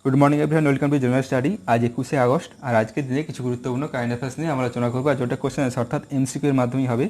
Good morning everyone, welcome to general study. आज 21 August আর আজকের দিনে কিছু গুরুত্বপূর্ণ কারেন্ট অ্যাফেয়ার্স নিয়ে আমরা আলোচনা করবো। আর যেটা কোশ্চেন আছে অর্থাৎ এমসিকিউ এর মাধ্যমেই হবে।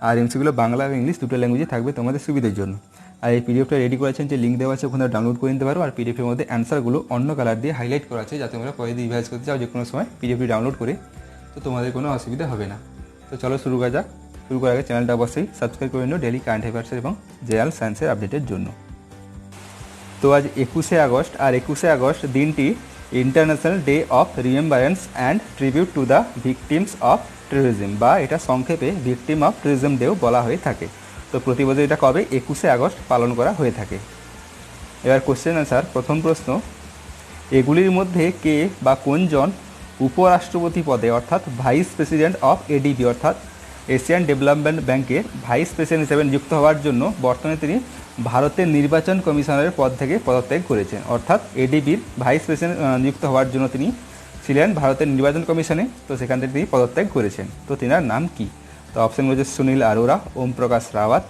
আর এমসিকিউগুলো বাংলা এবং ইংলিশ দুটো ল্যাঙ্গুয়েজে থাকবে তোমাদের সুবিধার জন্য। আর এই পিডিএফটা রেডি করেছেন, যে লিঙ্ক দেওয়া আছে ওখানে ডাউনলোড করে নিতে পারো। আর পিডিএফের মধ্যে অ্যান্সারগুলো অন্য কালার দিয়ে হাইলাইট করা আছে, যাতে তোমরা পরে দিয়ে রিভাইজ করতে চাও যে কোনো সময় পিডিএফটি ডাউনলোড করে, তো তোমাদের কোনো অসুবিধা হবে না। তো চলো শুরু করা যাক। শুরু করার আগে চ্যানেলটা অবশ্যই সাবস্ক্রাইব করে নিও ডেইলি কারেন্ট অ্যাফেয়ার্সের এবং জেনারেল সায়েন্সের আপডেটের জন্য। তো আজ 21 আগস্ট, আর 21 আগস্ট দিনটি international day of remembrance and tribute to the victims of terrorism, বা এটা সংক্ষেপে ভিকটিম অফ টেরোরিজম ডেও বলা হয়ে থাকে। তো প্রতি বছর এটা কবে 21 আগস্ট পালন করা হয়ে থাকে। এবার কোশ্চেন আনসার। প্রথম প্রশ্ন, এগুলির মধ্যে কে বা কোনজন উপরাষ্ট্রপতি পদে অর্থাৎ ভাইস প্রেসিডেন্ট অফ এডিবি অর্থাৎ এশিয়ান ডেভেলপমেন্ট ব্যাংকের ভাইস প্রেসিডেন্ট হিসেবে নিযুক্ত হওয়ার জন্য বর্তমানে তিনি ভারতের নির্বাচন কমিশনারের পদ থেকে পদত্যাগ করেছেন। অর্থাৎ এডিবির ভাইস প্রেসিডেন্ট নিযুক্ত হওয়ার জন্য তিনি ছিলেন ভারতের নির্বাচন কমিশনে, তো সেখান থেকে তিনি পদত্যাগ করেছেন। তো তেনার নাম কি? তো অপশন রয়েছে সুনীল আরোরা, ওম প্রকাশ রাওয়াত,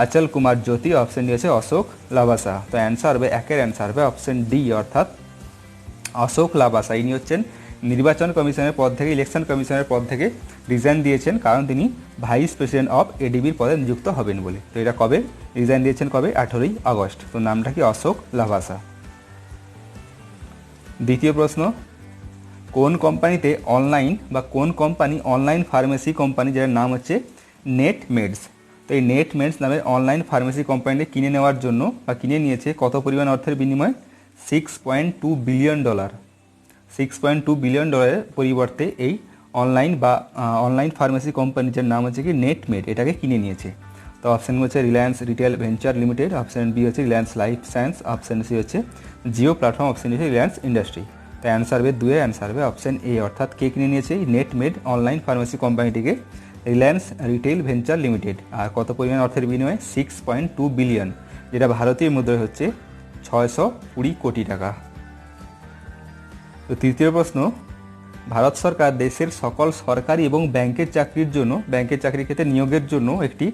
আচল কুমার জ্যোতি, অপশন ডি হচ্ছে অশোক লাভাসা। তো অ্যান্সার হবে, একের অ্যান্সার হবে অপশন ডি অর্থাৎ অশোক লাভাসা। ইনি হচ্ছেন নির্বাচন কমিশনের পদ থেকে, ইলেকশন কমিশনের পদ থেকে রিজাইন দিয়েছেন, কারণ তিনি ভাইস প্রেসিডেন্ট অফ এডিবির পদে নিযুক্ত হবেন বলে। তো এটা কবে রিজাইন দিয়েছেন? কবে? 18ই আগস্ট। তো নামটা কি? অশোক লাভাসা। দ্বিতীয় প্রশ্ন, কোন কোম্পানিতে অনলাইন বা কোন কোম্পানি অনলাইন ফার্মেসি কোম্পানি, যার নাম হচ্ছে নেটমেডস। তো এই নেটমেডস নামের অনলাইন ফার্মেসি কোম্পানিটি কিনে নেওয়ার জন্য বা কিনে নিয়েছে কত পরিমাণ অর্থের বিনিময়ে? $6.2 বিলিয়ন। $6.2 বিলিয়ন পরিবর্তে এই অনলাইন ফার্মেসি কোম্পানি, যার নাম হচ্ছে কি নেটমেড, এটাকে কিনে নিয়েছে। তো অপশান হচ্ছে Reliance Retail Venture Limited, option B হচ্ছে Reliance Life Science, option C হচ্ছে জিও প্ল্যাটফর্ম, অপশান হচ্ছে রিলায়েন্স ইন্ডাস্ট্রি। তো অ্যান্সার হবে দুয়ের অ্যান্সার হবে অপশান এ অর্থাৎ কে কিনে নিয়েছে নেটমেড অনলাইন ফার্মেসি কোম্পানিটিকে? Reliance Retail Venture Limited. আর কত পরিমাণ অর্থের বিনিময়ে? 6.2 বিলিয়ন, যেটা ভারতীয় মুদ্রায় হচ্ছে 620 কোটি টাকা। তো তৃতীয় প্রশ্ন, ভারত সরকার দেশের সকল সরকারি এবং ব্যাংকের চাকরির জন্য, ব্যাংকের চাকরির ক্ষেত্রে নিয়োগের জন্য একটি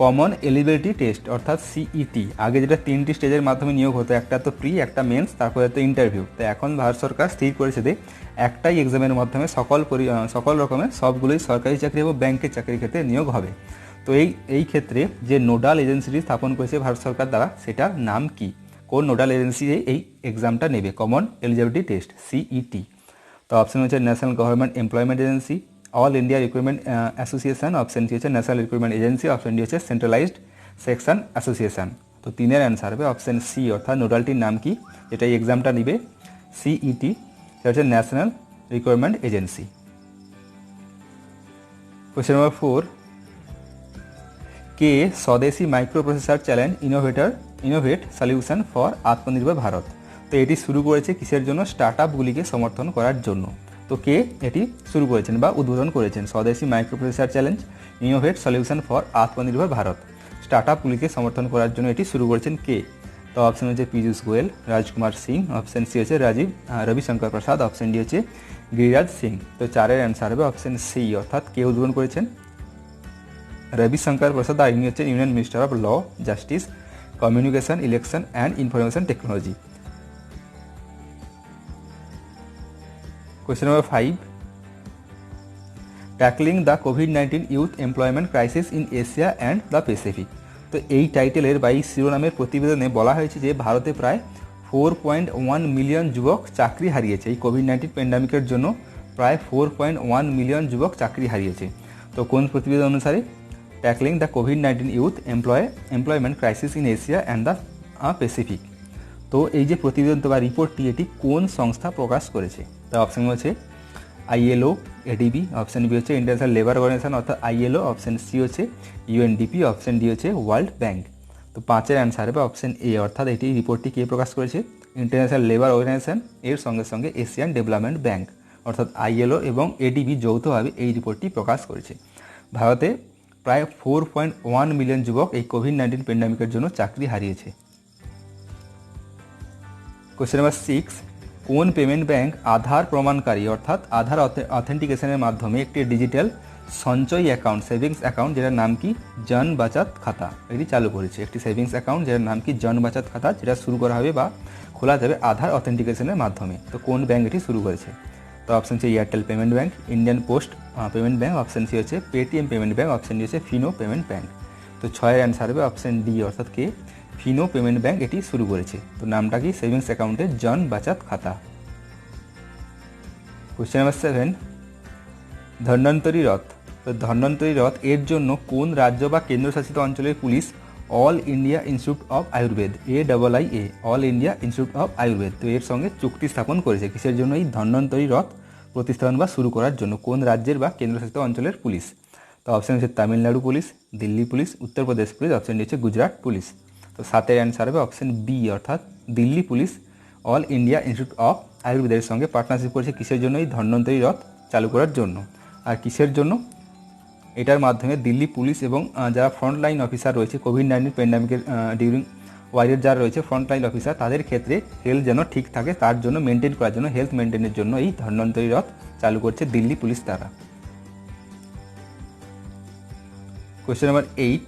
কমন এলিজিবিলিটি টেস্ট অর্থাৎ সিইটি, আগে যেটা 3টি স্টেজের মাধ্যমে নিয়োগ হতো, একটা তো প্রি, একটা মেন্স, তারপরে তো ইন্টারভিউ। তো এখন ভারত সরকার স্থির করেছে যে একটাই এক্সামের মাধ্যমে সকল রকমের সবগুলোই সরকারি চাকরি এবং ব্যাংকের চাকরির ক্ষেত্রে নিয়োগ হবে। তো এই ক্ষেত্রে যে নোডাল এজেন্সিটি স্থাপন করেছে ভারত সরকার দ্বারা, সেটার নাম কি? কোন নোডাল এজেন্সি এই এক্সামটা নেবে, কমন এলিজিবিলিটি টেস্ট সিইটি? তো অপশন হচ্ছে national government employment agency, all India recruitment association, option C হচ্ছে national recruitment agency, option D হচ্ছে সেন্ট্রালাইজড সেকশন অ্যাসোসিয়েশন। তো তিনের অ্যান্সার হবে অপশন সি অর্থাৎ নোডালটির নাম কি যেটা এই এক্সামটা নিবে সিইটি, সেটা হচ্ছে national recruitment agency. Question number 4, কে স্বদেশি micro processor challenge innovate solution for আত্মনির্ভর ভারত। তো এটি শুরু করেছে কিসের জন্য? স্টার্ট আপগুলিকে সমর্থন করার জন্য। তো কে এটি শুরু করেছেন বা উদ্বোধন করেছেন? স্বদেশি micro processor challenge innovate solution for আত্মনির্ভর ভারত, স্টার্ট আপগুলিকে সমর্থন করার জন্য এটি শুরু করেছেন কে? তো অপশন হচ্ছে পীযূষ গোয়েল, রাজকুমার সিং, অপশন সি হচ্ছে রবিশঙ্কর প্রসাদ, অপশন ডি হচ্ছে গিরিরাজ সিং। তো চারের অ্যান্সার হবে অপশন সি অর্থাৎ কে উদ্বোধন করেছেন? রবিশঙ্কর প্রসাদ, আর ইনি হচ্ছেন union minister of law, justice, communication, election and information technology. Question number 5, tackling the কোভিড-19 youth employment crisis in Asia and the Pacific. তো এই টাইটেলের বা এই শিরোনামের প্রতিবেদনে বলা হয়েছে যে ভারতে প্রায় 4.1 মিলিয়ন যুবক চাকরি হারিয়েছে। এই কোভিড-19 প্যান্ডামিকের জন্য প্রায় 4.1 মিলিয়ন যুবক চাকরি হারিয়েছে। তো কোন প্রতিবেদন অনুসারে? ট্যাকলিং দ্য কোভিড-19 youth employment crisis in Asia and the Pacific. তো এই যে প্রতিবেদন বা রিপোর্টটি, এটি কোন সংস্থা প্রকাশ করেছে? তো অপশন হচ্ছে আইএলও, এডিবি, অপশন বি হচ্ছে ইন্টারন্যাশনাল লেবার অর্গানাইজেশন অর্থাৎ আইএলও, অপশন সি হচ্ছে ইউএনডিপি, অপশন ডি হচ্ছে ওয়ার্ল্ড ব্যাংক। তো পাঁচের অ্যান্সার হবে অপশন এ অর্থাৎ এটি রিপোর্টটি কে প্রকাশ করেছে? ইন্টারন্যাশনাল লেবার অর্গানাইজেশন, এর সঙ্গে সঙ্গে এশিয়ান ডেভেলপমেন্ট ব্যাংক অর্থাৎ আইএলও এবং এডিবি যৌথভাবে এই রিপোর্টটি প্রকাশ করেছে। ভারতে প্রায় 4.1 মিলিয়ন যুবক এই কোভিড-19 প্যান্ডামিকের জন্য চাকরি হারিয়েছে। কোয়েশ্চেন নাম্বার 6, কোন পেমেন্ট ব্যাংক আধার প্রমাণকারী অর্থাৎ আধার অথেন্টিকেশনের মাধ্যমে একটি ডিজিটাল সঞ্চয় অ্যাকাউন্ট, সেভিংস অ্যাকাউন্ট যেটার নাম কি জন বাচাত খাতা, এটি চালু করেছে। একটি সেভিংস অ্যাকাউন্ট যেটার নাম কি জন বাচাত খাতা, যেটা শুরু করা হবে বা খোলা যাবে আধার অথেন্টিকেশনের মাধ্যমে। তো কোন ব্যাংক এটি শুরু করেছে? তো option C Airtel payment bank, Indian post payment bank, option C হচ্ছে Paytm payment bank, option D হচ্ছে ফিনো পেমেন্ট ব্যাংক। তো 6 অ্যান্সার হবে অপশন ডি অর্থাৎ কে, ফিনো পেমেন্ট ব্যাংক এটি শুরু করেছে। তো নামটা কি সেভিংস অ্যাকাউন্টের জন বাচাত খাতা। কোশ্চেন নাম্বার 7, ধন্বন্তরী রথ। তো ধন্বন্তরী রথ এর জন্য কোন রাজ্য বা কেন্দ্রশাসিত অঞ্চলের police all India institute of Ayurveda, AIIA, all India institute of Ayurveda, তো এর সঙ্গে চুক্তি স্থাপন করেছে? কিসের জন্য এই ধন্বন্তরী রথ প্রতিস্থাপন বা শুরু করার জন্য? কোন রাজ্যের বা কেন্দ্রশাসিত অঞ্চলের পুলিশ? তো অপশন হচ্ছে Tamil Nadu police, Delhi police, Uttar Pradesh police, option D হচ্ছে গুজরাট পুলিশ। তো 7 অ্যান্সার হবে অপশন বি অর্থাৎ Delhi police all India institute of আয়ুর্বেদের সঙ্গে পার্টনারশিপ করেছে। কিসের জন্য? এই ধন্বন্তরী রথ চালু করার জন্য। আর কিসের জন্য? এটার মাধ্যমে দিল্লি পুলিশ এবং যারা ফ্রন্টলাইন অফিসার রয়েছে কোভিড-19 প্যান্ডামিকের ডিউরিং ওয়ারের যারা রয়েছে ফ্রন্টলাইন অফিসার, তাদের ক্ষেত্রে হেলথ যেন ঠিক থাকে তার জন্য মেনটেন করার জন্য, হেলথ মেনটেনের জন্য এই ধন্বন্তরী রথ চালু করছে দিল্লি পুলিশ দ্বারা। কোয়েশ্চেন নাম্বার 8,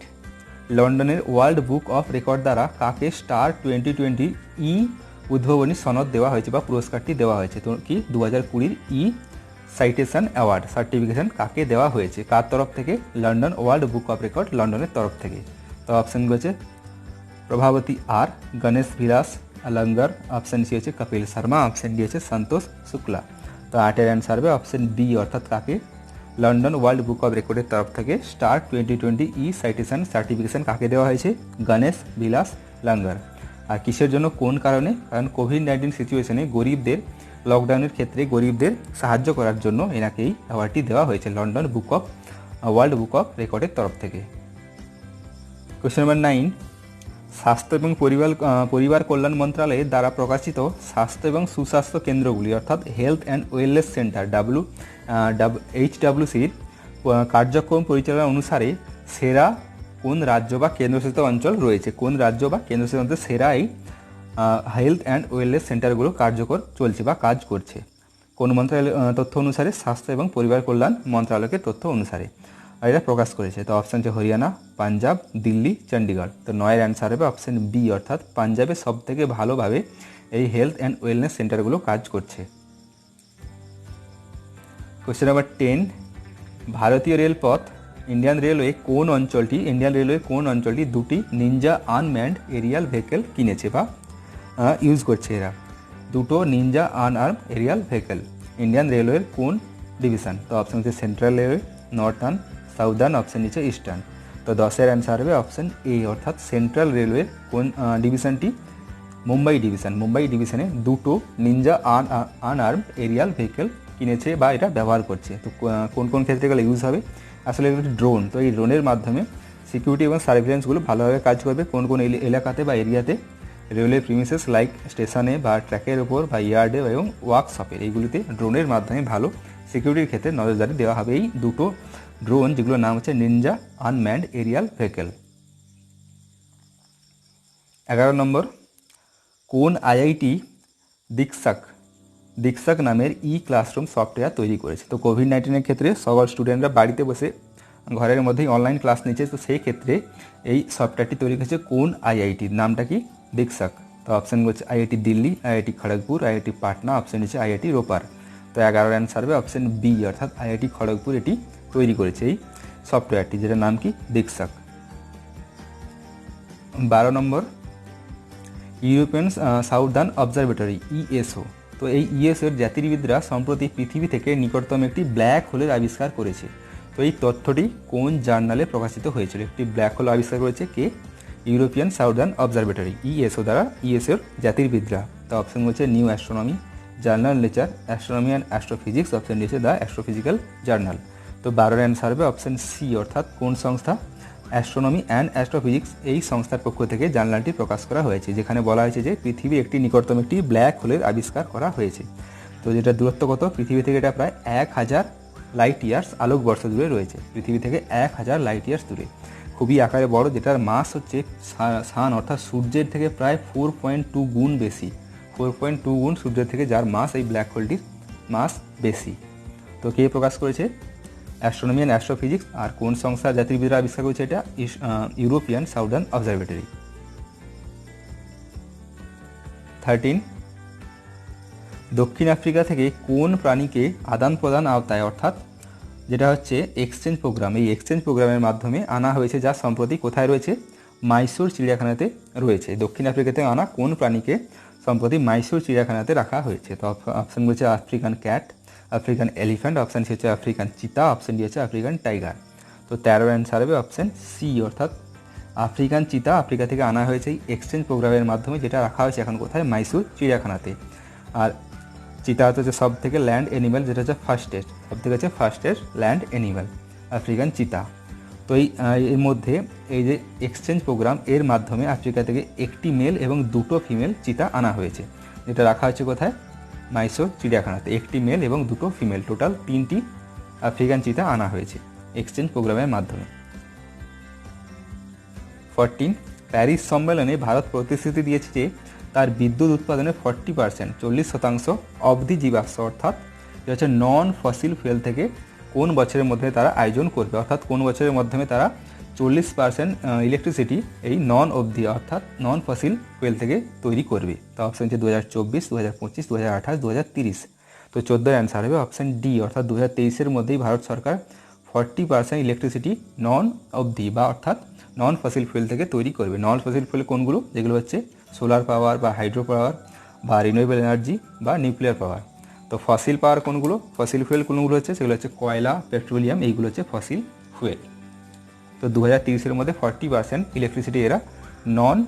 লন্ডনের ওয়ার্ল্ড বুক অফ রেকর্ড দ্বারা কাকে স্টার 2020 উদ্ভাবনী সনদ দেওয়া হয়েছে বা পুরস্কারটি দেওয়া হয়েছে? তো কি 2020 সাইটেশন অ্যাওয়ার্ড সার্টিফিকেশন কাকে দেওয়া হয়েছে, কার তরফ থেকে? London world book of record লন্ডনের তরফ থেকে। তো অপশানগুলো হচ্ছে প্রভাবতী আর, গণেশ বিলাস লঙ্গর, অপশান সি হচ্ছে কপিল শর্মা, অপশান ডি হচ্ছে সন্তোষ শুক্লা। তো 8 অ্যান্সার হবে অপশান বি অর্থাৎ কাকে, লন্ডন ওয়ার্ল্ড বুক অফ রেকর্ডের তরফ থেকে স্টার 2020 সাইটেশন সার্টিফিকেশন কাকে দেওয়া হয়েছে? গণেশ বিলাস লঙ্গর। আর কিসের জন্য, কোন কারণে? কারণ কোভিড-19 সিচুয়েশনে গরিবদের, লকডাউনের ক্ষেত্রে গরিবদের সাহায্য করার জন্য এনাকে এই অ্যাওয়ার্ডটি দেওয়া হয়েছে লন্ডন ওয়ার্ল্ড বুক অফ রেকর্ডের তরফ থেকে। কোয়েশ্চেন নাম্বার 9, স্বাস্থ্য এবং পরিবার কল্যাণ মন্ত্রণালয়ের দ্বারা প্রকাশিত স্বাস্থ্য এবং সুস্বাস্থ্য কেন্দ্রগুলি অর্থাৎ হেলথ অ্যান্ড ওয়েলনেস সেন্টার HWCর কার্যক্রম পরিচালনা অনুসারে সেরা কোন রাজ্য বা কেন্দ্রশাসিত অঞ্চল রয়েছে? কোন রাজ্য বা কেন্দ্রশাসিত অঞ্চল সেরা এই হেলথ অ্যান্ড ওয়েলনেস সেন্টারগুলো কার্যকর চলছে বা কাজ করছে? কোন মন্ত্রণালয় তথ্য অনুসারে? স্বাস্থ্য এবং পরিবার কল্যাণ মন্ত্রণালয়ের তথ্য অনুসারে আর এটা প্রকাশ করেছে। তো অপশান হচ্ছে হরিয়ানা, পাঞ্জাব, দিল্লি, চণ্ডীগড়। তো 9 অ্যান্সার হবে অপশান বি অর্থাৎ পাঞ্জাবে সবথেকে ভালোভাবে এই হেলথ অ্যান্ড ওয়েলনেস সেন্টারগুলো কাজ করছে। কোয়েশ্চেন নাম্বার 10, ভারতীয় রেলপথ ইন্ডিয়ান রেলওয়ে কোন অঞ্চলটি দুটি নিনজা আনম্যান্ড এরিয়াল ভেহিকেল কিনেছে বা ইউজ করছে? এরা দুটো Ninja unarm Arial vehicle Indian রেলওয়ের কোন ডিভিশন? তো অপশান হচ্ছে central railway, northern, southern, option নিচে ইস্টার্ন। তো 10 অ্যান্সার হবে অপশান এ অর্থাৎ সেন্ট্রাল রেলওয়ের কোন ডিভিশনটি? মুম্বাই ডিভিশনে দুটো নিনজা আনআর্ম এরিয়াল ভেহিকেল কিনেছে বা এটা ব্যবহার করছে। তো কোন কোন ক্ষেত্রে গেলে ইউজ হবে? আসলে এগুলো ড্রোন, তো এই ড্রোনের মাধ্যমে সিকিউরিটি এবং সার্ভিলেন্সগুলো ভালোভাবে কাজ করবে কোন কোন এলাকাতে বা এরিয়াতে? রেলওয়ে প্রিমিসেস লাইক স্টেশনে বা ট্র্যাকের ওপর বা ইয়ার্ডে এবং ওয়ার্কশপের, এইগুলিতে ড্রোনের মাধ্যমে ভালো সিকিউরিটির ক্ষেত্রে নজরদারি দেওয়া হবে এই দুটো ড্রোন, যেগুলোর নাম হচ্ছে নিনজা আনম্যান্ড এরিয়াল ভেহিকেল। 11 নম্বর, কোন আইআইটি দীক্ষক নামের ক্লাসরুম সফটওয়্যার তৈরি করেছে? তো কোভিড-19 ক্ষেত্রে সকল স্টুডেন্টরা বাড়িতে বসে ঘরের মধ্যেই অনলাইন ক্লাস নিচ্ছে, তো সেই ক্ষেত্রে এই সফটওয়্যারটি তৈরি করেছে কোন আইআইটির? নামটা কি? দীক্ষক। তো অপশান হচ্ছে IIT Delhi, IIT Kharagpur, IIT Patna, option হচ্ছে আইআইটি রোপার। তো 11 অ্যান্সার হবে অপশান বি অর্থাৎ আইআইটি খড়গপুর এটি তৈরি করেছে এই সফটওয়্যারটি, যেটার নাম কি? দীক্ষক। 12 নম্বর, ইউরোপিয়ান সাউদার্ন অবজারভেটরি ESO। তো এই ESOর জ্যোতির্বিদরা সম্প্রতি পৃথিবী থেকে নিকটতম একটি ব্ল্যাক হোলের আবিষ্কার করেছে। তো এই তথ্যটি কোন জার্নালে প্রকাশিত হয়েছিল? একটি ব্ল্যাক হোল আবিষ্কার করেছে কে? ইউরোপিয়ান সাউদার্ন অবজারভেটরি ESO দ্বারা, ESOর জ্যোতির্বিদরা। তো অপশন হচ্ছে new astronomy, journal nature, astronomy and astrophysics, option হচ্ছে দ্য অ্যাস্ট্রোফিজিক্যাল জার্নাল। তো 12 অ্যান্সার হবে অপশন সি অর্থাৎ কোন সংস্থা? অ্যাস্ট্রোনমি অ্যান্ড অ্যাস্ট্রোফিজিক্স এই সংস্থার পক্ষ থেকে জার্নালটি প্রকাশ করা হয়েছে, যেখানে বলা হয়েছে যে পৃথিবী একটি নিকটতম একটি ব্ল্যাক হোলের আবিষ্কার করা হয়েছে। তো যেটা দূরত্ব কত পৃথিবী থেকে? এটা প্রায় 1000 লাইট ইয়ার্স আলোকবর্ষ দূরে রয়েছে, পৃথিবী থেকে 1000 লাইট ইয়ার্স দূরে, খুবই আকারে বড়, যেটার মাস হচ্ছে সান অর্থাৎ সূর্যের থেকে প্রায় 4.2 গুণ বেশি, 4.2 গুণ সূর্যের থেকে যার মাস, এই ব্ল্যাক হোলটির মাস বেশি। তো কে প্রকাশ করেছে? Astronomy and astrophysics. আর কোন সংস্থার জ্যোতির্বিদরা আবিষ্কার করেছে এটা? European southern observatory. 13, দক্ষিণ আফ্রিকা থেকে কোন প্রাণীকে আদান প্রদান আওতায়, অর্থাৎ যেটা হচ্ছে এক্সচেঞ্জ প্রোগ্রাম, এই এক্সচেঞ্জ প্রোগ্রামের মাধ্যমে আনা হয়েছে, যা সম্প্রতি কোথায় রয়েছে? মাইসোর চিড়িয়াখানাতে রয়েছে। দক্ষিণ আফ্রিকা থেকে আনা কোন প্রাণীকে সম্প্রতি মাইসোর চিড়িয়াখানাতে রাখা হয়েছে? তো অপশান হচ্ছে African cat, African elephant, option C হচ্ছে আফ্রিকান চিতা, অপশান ডি হচ্ছে আফ্রিকান টাইগার। তো 13 অ্যান্সার হবে অপশান সি, অর্থাৎ আফ্রিকান চিতা আফ্রিকা থেকে আনা হয়েছে এই এক্সচেঞ্জ প্রোগ্রামের মাধ্যমে, যেটা রাখা হয়েছে এখন কোথায়? মাইসোর চিড়িয়াখানাতে। আর চিতা হচ্ছে সব থেকে ল্যান্ড অ্যানিম্যাল, যেটা হচ্ছে ফাস্টেস্ট, সব থেকে হচ্ছে ফাস্টেস্ট ল্যান্ড অ্যানিম্যাল আফ্রিকান চিতা। তো এর মধ্যে এই যে এক্সচেঞ্জ প্রোগ্রাম, এর মাধ্যমে আফ্রিকা থেকে একটি মেল এবং দুটো ফিমেল চিতা আনা হয়েছে, যেটা রাখা হয়েছে কোথায়? মাইসোর চিড়িয়াখানাতে। একটি মেল এবং দুটো ফিমেল, টোটাল 3টি আফ্রিকান চিতা আনা হয়েছে এক্সচেঞ্জ প্রোগ্রামের মাধ্যমে। 14, প্যারিস সম্মেলনে ভারত প্রতিশ্রুতি দিয়েছে যে তার বিদ্যুৎ উৎপাদনের 40%, 40% অবধি জীবাশ্ম, অর্থাৎ যেটা হচ্ছে নন ফসিল ফুয়েল থেকে কোন বছরের মধ্যে তারা আয়োজন করবে, অর্থাৎ কোন বছরের মাধ্যমে তারা 40% ইলেকট্রিসিটি এই নন অবধি, অর্থাৎ নন ফসিল ফুয়েল থেকে তৈরি করবে। তো অপশান হচ্ছে 2024, 2025, 2028, 2030। তো 14 অ্যান্সার হবে অপশান ডি, অর্থাৎ 2023-এর মধ্যেই ভারত সরকার 40% ইলেকট্রিসিটি নন অবধি বা অর্থাৎ নন ফসিল ফুয়েল থেকে তৈরি করবে। নন ফসিল ফুয়েল কোনগুলো? যেগুলো হচ্ছে সোলার পাওয়ার বা হাইড্রো পাওয়ার বা রিনিউয়েবল এনার্জি বা নিউক্লিয়ার পাওয়ার। তো ফসিল পাওয়ার কোনগুলো? ফসিল ফুয়েল কোনগুলো হচ্ছে? সেগুলো হচ্ছে কয়লা, পেট্রোলিয়াম, এইগুলো হচ্ছে ফসিল ফুয়েল। তো 2030-এর মধ্যে 40% ইলেকট্রিসিটি এরা নন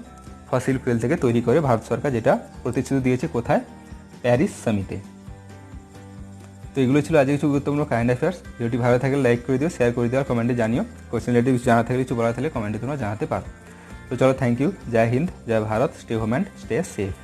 ফসিল ফুয়েল থেকে তৈরি করে ভারত সরকার, যেটা প্রতিশ্রুতি দিয়েছে কোথায়? প্যারিস সামিটে। তো এগুলো ছিল আজকে কিছু গুরুত্বপূর্ণ কারেন্ট অ্যাফেয়ার্স। ভিডিওটি ভালো থাকলে লাইক করে দিও, শেয়ার করে দিও, আর কমেন্টে জানিও। কোয়েশ্চেন রিলেটেড কিছু জানা থাকলে, কিছু বলা থাকলে কমেন্টে তোমরা জানাতে পারো। তো চলো, থ্যাংক ইউ, জয় হিন্দ, জয় Bharat, stay home and stay safe.